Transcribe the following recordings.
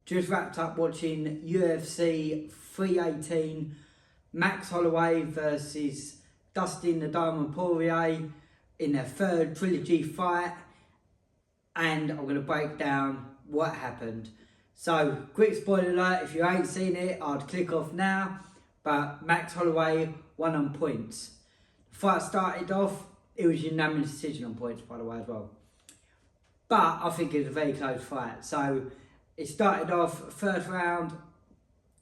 Just wrapped up watching UFC 318, Max Holloway versus Dustin the Diamond Poirier in their third trilogy fight, and I'm going to break down what happened. So, quick spoiler alert, if you ain't seen it, I'd click off now, but Max Holloway won on points. The fight started off, it was unanimous decision on points, by the way, as well. But I think it was a very close fight. So, it started off, first round,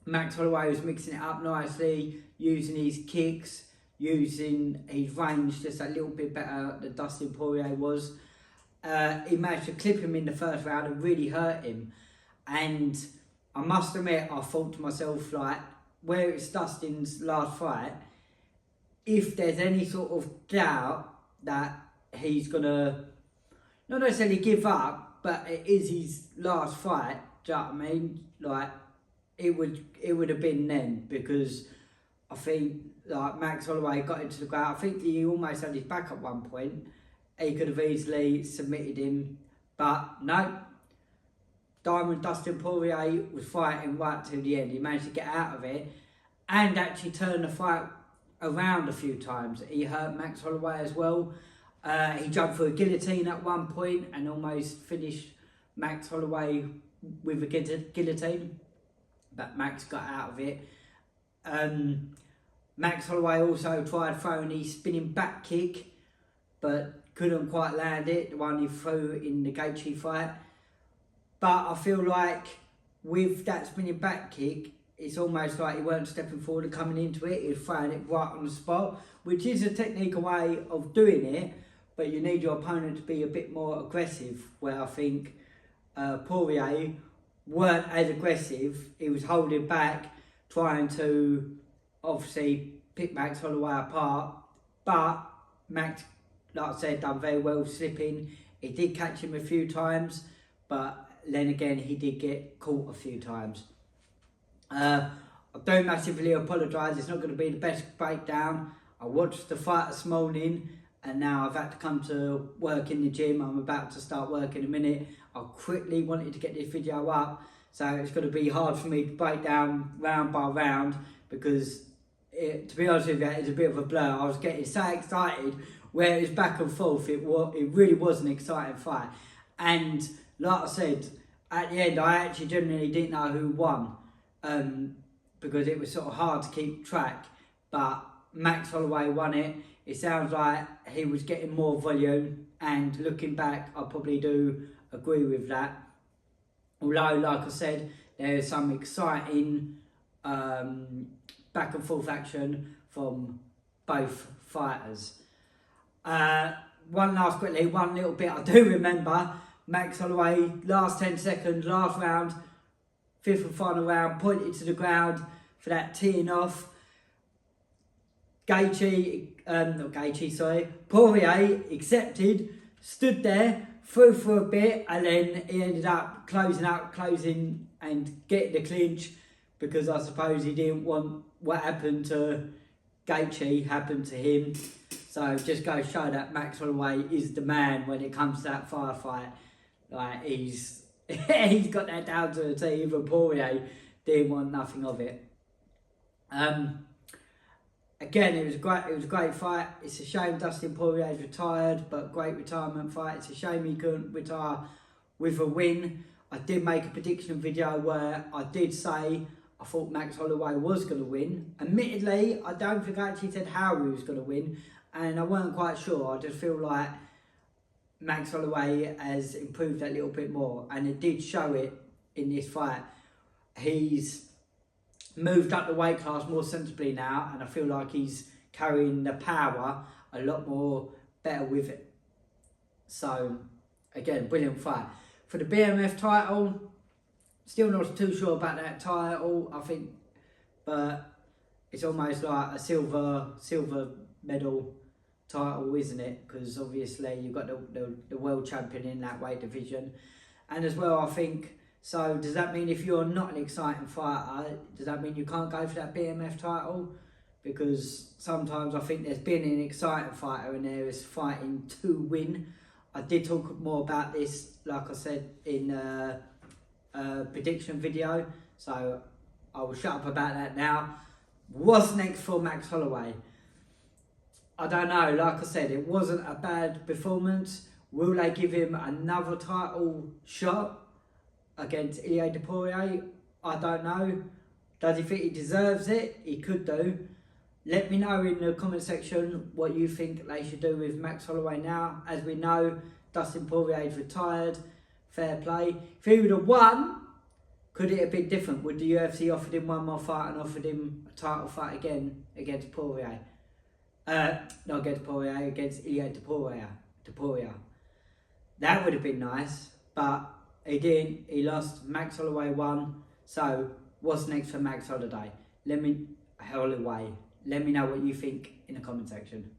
Max Holloway was mixing it up nicely, using his kicks, using his range just a little bit better than Dustin Poirier was. He managed to clip him in the first round and really hurt him. And I must admit, I thought to myself, like, where it's Dustin's last fight, if there's any sort of doubt that he's going to, not necessarily give up, but it is his last fight, do you know what I mean? Like, it would have been then, because I think like Max Holloway got into the ground. I think he almost had his back at one point. He could have easily submitted him, but no. Dustin Poirier was fighting right to the end. He managed to get out of it and actually turn the fight around a few times. He hurt Max Holloway as well. He jumped for a guillotine at one point and almost finished Max Holloway with a guillotine, but Max got out of it. Max Holloway also tried throwing his spinning back kick, but couldn't quite land it, the one he threw in the Gaethje fight. But I feel like with that spinning back kick, it's almost like he weren't stepping forward and coming into it, he was throwing it right on the spot, which is a technical way of doing it, but you need your opponent to be a bit more aggressive, where I think Poirier weren't as aggressive. He was holding back, trying to obviously pick Max Holloway apart, but Max, like I said, done very well slipping. He did catch him a few times, but then again he did get caught a few times. I don't massively apologise, it's not going to be the best breakdown. I watched the fight this morning and now I've had to come to work in the gym. I'm about to start work in a minute. I quickly wanted to get this video up, so it's going to be hard for me to break down round by round, because to be honest with you, it's a bit of a blur. I was getting so excited where it was back and forth. It really was an exciting fight. And like I said, at the end, I actually genuinely didn't know who won, because it was sort of hard to keep track. But Max Holloway won it. It sounds like he was getting more volume, and looking back, I probably do agree with that. Although, like I said, there's some exciting back and forth action from both fighters. One little bit I do remember, Max Holloway, last 10 seconds, last round, fifth and final round, pointed to the ground for that teeing off. Poirier accepted, stood there, threw for a bit, and then he ended up closing and getting the clinch, because I suppose he didn't want what happened to Gaethje happen to him. So just goes to show that Max Holloway is the man when it comes to that firefight. Like, he's got that down to a T. Even Poirier didn't want nothing of it. Again, it was a great fight. It's a shame Dustin Poirier's retired, but great retirement fight. It's a shame he couldn't retire with a win. I did make a prediction video where I did say I thought Max Holloway was going to win. Admittedly, I don't think I actually said how he was going to win, and I weren't quite sure. I just feel like Max Holloway has improved a little bit more, and it did show it in this fight. He's moved up the weight class more sensibly now, and I feel like he's carrying the power a lot more better with it. So, again, brilliant fight. For the BMF title, still not too sure about that title, I think, but it's almost like a silver medal title, isn't it? Because obviously you've got the world champion in that weight division. And as well, I think, so does that mean if you're not an exciting fighter, does that mean you can't go for that BMF title? Because sometimes I think there's been an exciting fighter and there is fighting to win. I did talk more about this, like I said, in prediction video, so I will shut up about that now. What's next for Max Holloway? I don't know, like I said, it wasn't a bad performance. Will they give him another title shot against Poirier? I don't know. Does he think he deserves it? He could do. Let me know in the comment section what you think they should do with Max Holloway now. As we know, Dustin Poirier is retired. Fair play. If he would have won, could it have been different? Would the UFC offered him one more fight and offered him a title fight again against Poirier? Not against Poirier, against Poirier. That would have been nice, but he didn't. He lost. Max Holloway won. So what's next for Max Holloway? Let me know what you think in the comment section.